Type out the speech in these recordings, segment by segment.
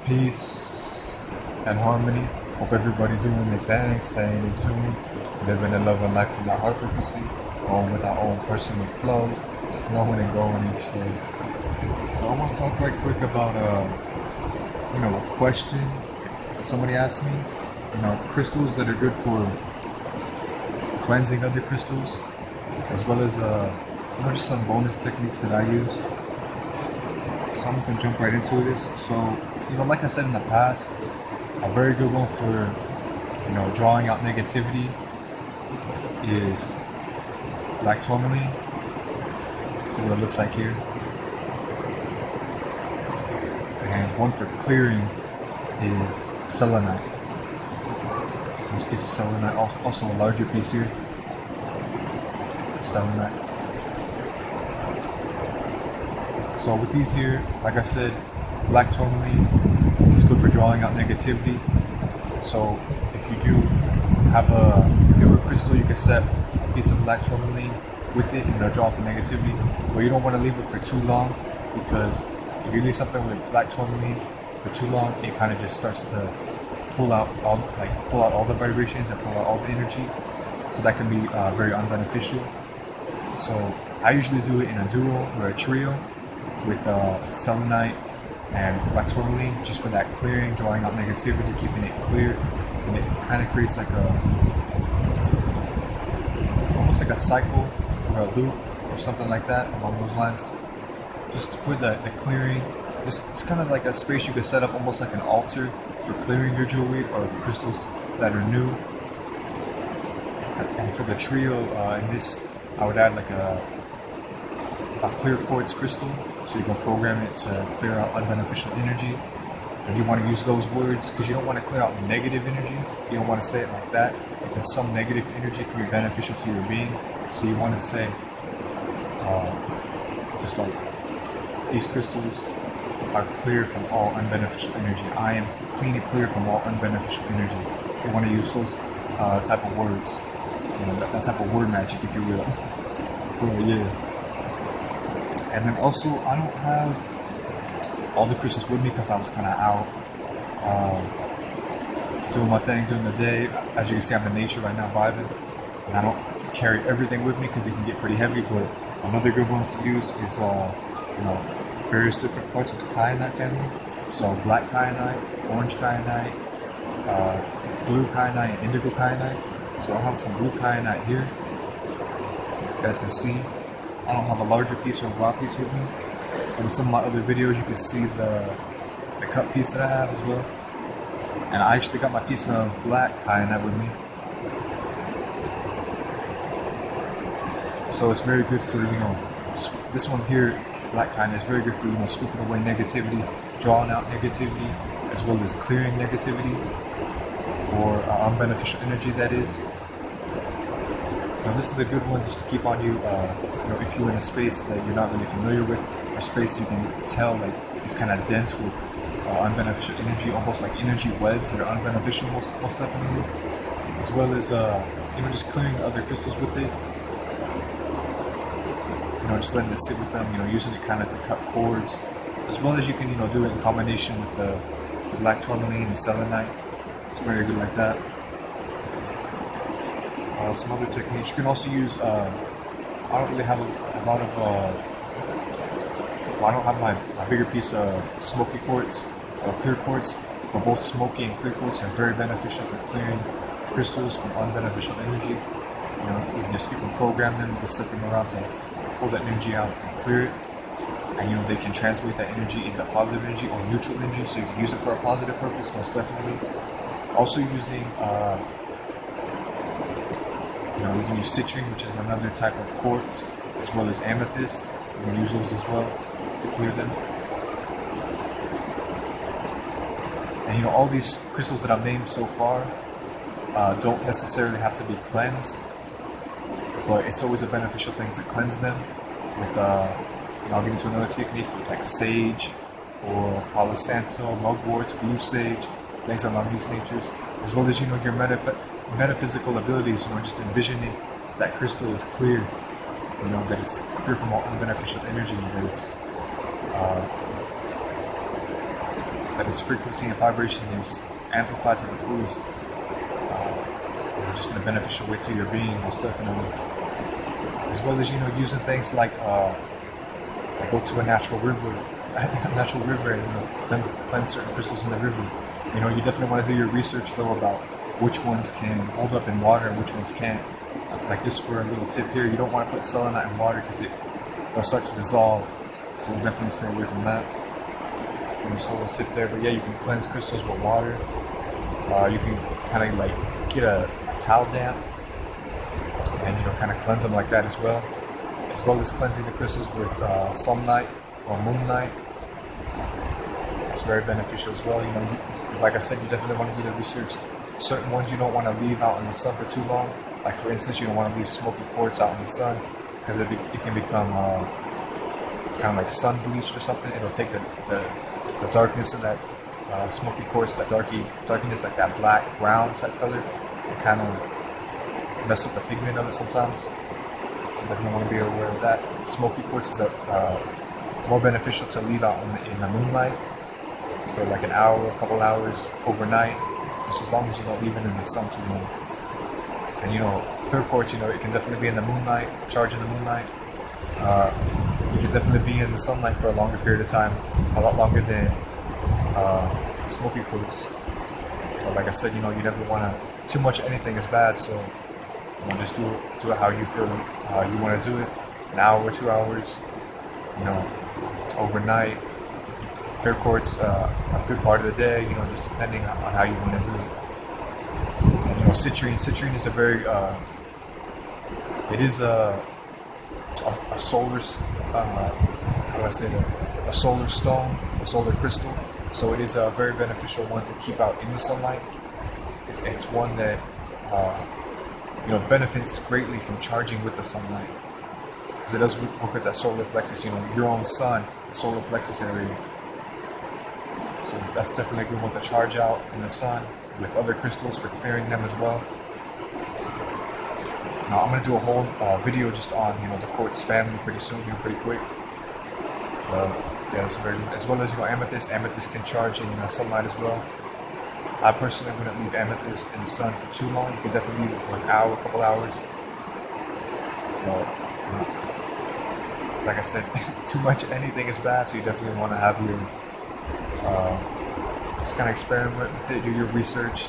Peace and harmony. Hope everybody doing their thing, staying in tune, living and loving life from our heart frequency, going with our own personal flows, flowing and going each day. So I want to talk right quick about a question that somebody asked me. Crystals that are good for cleansing other crystals, as well as just some bonus techniques that I use. So I'm just gonna jump right into this. So, like I said in the past, a very good one for, drawing out negativity is black tourmaline. See what it looks like here. And one for clearing is selenite. This piece of selenite, also a larger piece here. Selenite. So with these here, like I said, black tourmaline is good for drawing out negativity. So if you do have a newer crystal, you can set a piece of black tourmaline with it and it'll draw out the negativity. But you don't want to leave it for too long, because if you leave something with black tourmaline for too long, it kind of just starts to pull out all the vibrations and pull out all the energy. So that can be very unbeneficial. So I usually do it in a duo or a trio with selenite and black tourmaline, just for that clearing, drawing out negativity, keeping it clear, and it kind of creates like almost like a cycle or a loop or something like that along those lines. Just for the clearing, it's kind of like a space you could set up, almost like an altar for clearing your jewelry or crystals that are new. And for the trio, in this, I would add like a clear quartz crystal, so you can program it to clear out unbeneficial energy. And you want to use those words because you don't want to clear out negative energy. You don't want to say it like that, because some negative energy can be beneficial to your being. So you want to say, just like, these crystals are clear from all unbeneficial energy. I am clean and clear from all unbeneficial energy. You want to use those type of words. That type of word magic, if you will. But yeah. And then also, I don't have all the crystals with me because I was kind of out doing my thing during the day. As you can see, I'm in nature right now, vibing. And I don't carry everything with me because it can get pretty heavy. But another good one to use is, various different parts of the kyanite family. So black kyanite, orange kyanite, blue kyanite, and indigo kyanite. So I have some blue kyanite here. You guys can see. I don't have a larger piece or raw piece with me, but in some of my other videos you can see the cut piece that I have as well. And I actually got my piece of black kyanite with me. So it's very good for, this one here, black kyanite, is very good for, scooping away negativity, drawing out negativity, as well as clearing negativity, or unbeneficial energy, that is. Now this is a good one just to keep on you, if you're in a space that you're not really familiar with, or space you can tell like it's kind of dense with unbeneficial energy, almost like energy webs that are unbeneficial most definitely, as well as just clearing other crystals with it, just letting it sit with them, using it kind of to cut cords, as well as you can do it in combination with the black tourmaline and selenite. It's very good like that. Some other techniques you can also use. I don't really have a lot of. I don't have my bigger piece of smoky quartz or clear quartz, but both smoky and clear quartz are very beneficial for clearing crystals from unbeneficial energy. You can program them, you can set them around to pull that energy out and clear it, and they can translate that energy into positive energy or neutral energy, so you can use it for a positive purpose, most definitely. Also using you can use citrine, which is another type of quartz, as well as amethyst. You can use those as well to clear them. And all these crystals that I've named so far don't necessarily have to be cleansed, but it's always a beneficial thing to cleanse them with, I'll get into another technique with like sage or Palo Santo, mugwort, blue sage, things along these natures, as well as your metaphysical abilities, just envisioning that crystal is clear, that it's clear from all unbeneficial energy, that it's that its frequency and vibration is amplified to the fullest, just in a beneficial way to your being, most definitely. As well as using things like go to a natural river, and cleanse certain crystals in the river. You definitely want to do your research though about which ones can hold up in water and which ones can't. Like just for a little tip here, you don't want to put selenite in water because it'll start to dissolve. So definitely stay away from that. And just a little tip there. But yeah, you can cleanse crystals with water. You can kind of like get a towel damp and kind of cleanse them like that as well as cleansing the crystals with sunlight or moonlight. It's very beneficial as well. Like I said, you definitely want to do the research. Certain ones you don't want to leave out in the sun for too long. Like for instance, you don't want to leave smoky quartz out in the sun because it can become kind of like sun bleached or something. It'll take the darkness of that smoky quartz, that darkness, like that black brown type color, and kind of mess with the pigment of it sometimes. So definitely want to be aware of that. Smoky quartz is more beneficial to leave out in the moonlight for like an hour, a couple hours, overnight, just as long as you don't leave it in the sun too long. And clear quartz, it can definitely be in the moonlight, charge in the moonlight. You can definitely be in the sunlight for a longer period of time, a lot longer than smoky quartz. But like I said, you never want to, too much of anything is bad, so just do it how you feel you want to do it. An hour or 2 hours, overnight. Clear quartz, a good part of the day, just depending on how you want to do it. And citrine is a very, it is a solar, how do I say that? A solar stone, a solar crystal. So it is a very beneficial one to keep out in the sunlight. It's one that benefits greatly from charging with the sunlight, because it does work with that solar plexus. Your own sun, the solar plexus area. So that's definitely a good one to charge out in the sun with other crystals for clearing them as well. Now I'm going to do a whole video just on the quartz family pretty soon, pretty quick. Yeah, that's very, as well as amethyst. Amethyst can charge in sunlight as well. I personally wouldn't leave amethyst in the sun for too long. You can definitely leave it for an hour, a couple hours. But like I said, too much of anything is bad, so you definitely want to have your just kind of experiment with it, do your research,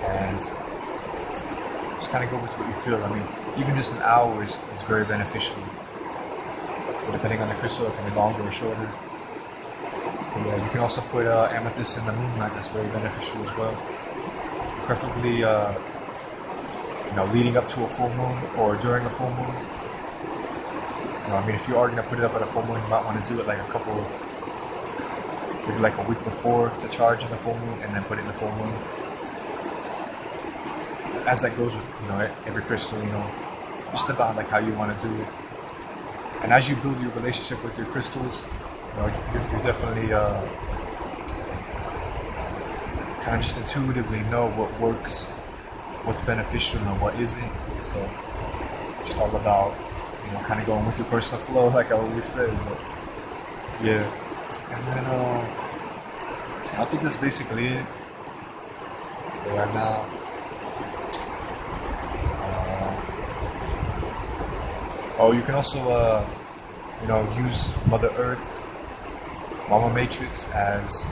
and just kind of go with what you feel. I mean, even just an hour is very beneficial. But depending on the crystal, it can be longer or shorter. But yeah, you can also put amethyst in the moonlight. That's very beneficial as well. Preferably, leading up to a full moon or during a full moon. If you are going to put it up at a full moon, you might want to do it like maybe like a week before to charge in the full moon, and then put it in the full moon. As that goes with every crystal, just about like how you want to do it. And as you build your relationship with your crystals, you definitely kind of just intuitively know what works, what's beneficial, and what isn't. So just all about kind of going with your personal flow, like I always say. But yeah, and then I think that's basically it for right now. You can also use Mother Earth, Mama Matrix as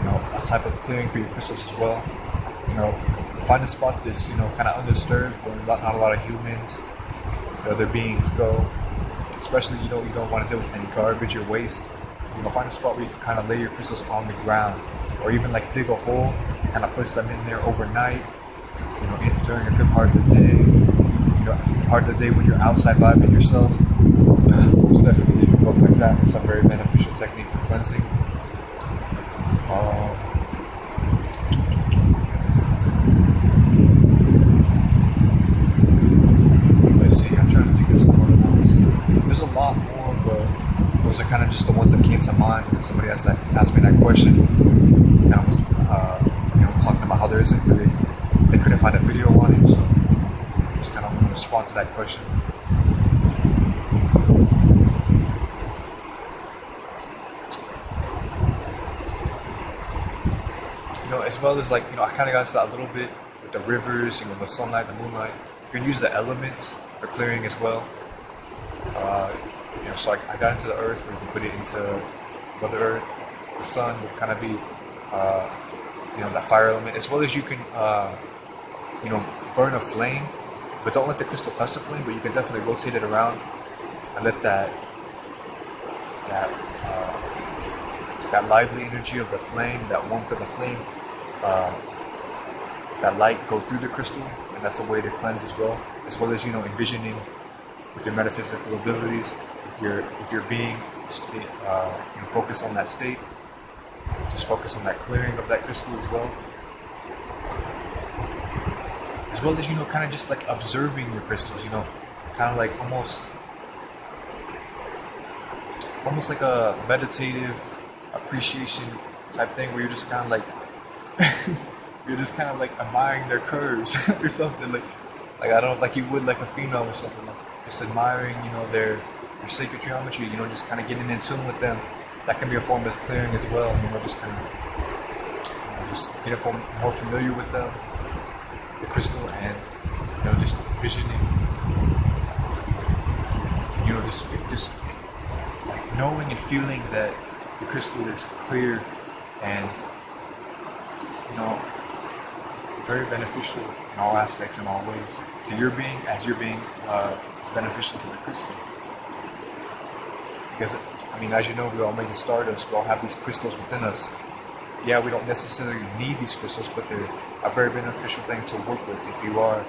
a type of clearing for your crystals as well. Find a spot that's kind of undisturbed, where not a lot of humans, other beings go. Especially you don't want to deal with any garbage or waste. Find a spot where you can kind of lay your crystals on the ground, or even like dig a hole, kind of place them in there overnight. During a good part of the day. Part of the day when you're outside vibing yourself. Most definitely you can work like that. It's a very beneficial technique for cleansing. Let's see, I'm trying to think of some other ones. There's a lot more, but those are kind of just the ones that came to mind when somebody asked me that question. Kind of was, talking about how there isn't really, they couldn't find a video on it, so just kind of want to respond to that question. as well as like, I kind of got into that a little bit with the rivers, the sunlight, the moonlight. You can use the elements for clearing as well. So I got into the earth, where you can put it into Mother Earth. The sun would kind of be, that fire element, as well as you can, burn a flame, but don't let the crystal touch the flame. But you can definitely rotate it around and let that lively energy of the flame, that warmth of the flame, that light go through the crystal, and that's a way to cleanse as well as envisioning with your metaphysical abilities, with your being, just focus on that state, just focus on that clearing of that crystal as well as kind of just like observing your crystals, kind of like almost like a meditative appreciation type thing, where you're just kind of like admiring their curves or something, like I don't, like you would like a female or something, like just admiring their sacred geometry, just kind of getting in tune with them. That can be a form of clearing as well, just kind of just getting more familiar with them, the crystal, and just envisioning, just like knowing and feeling that the crystal is clear and very beneficial in all aspects, in all ways, to your being, as your being is beneficial to the crystal. Because as you know, we all made of stardust. We all have these crystals within us. Yeah, we don't necessarily need these crystals, but they're a very beneficial thing to work with if you are,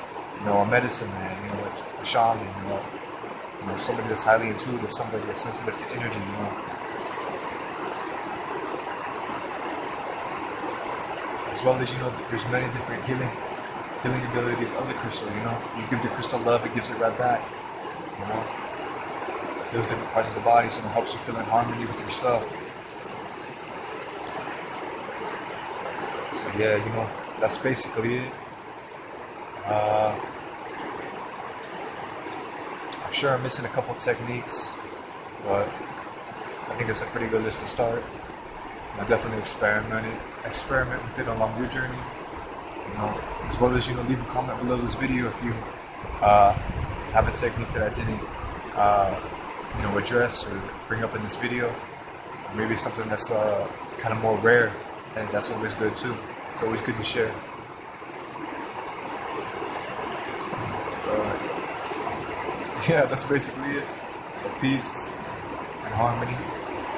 a medicine man, a shaman, somebody that's highly intuitive, somebody that's sensitive to energy, As well as, there's many different healing abilities of the crystal, You give the crystal love, it gives it right back, Those different parts of the body, so it helps you feel in harmony with yourself. So yeah, that's basically it. I'm sure I'm missing a couple techniques, but I think it's a pretty good list to start. Definitely experiment with it along your journey. As well as leave a comment below this video if you have a technique that I didn't address or bring up in this video, or maybe something that's kind of more rare, and that's always good too. It's always good to share. Yeah, that's basically it. So peace and harmony.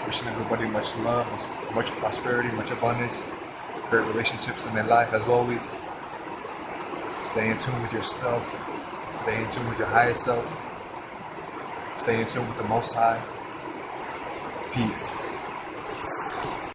Wishing everybody much love, much prosperity, much abundance, great relationships in their life as always. Stay in tune with yourself. Stay in tune with your higher self. Stay in tune with the Most High. Peace.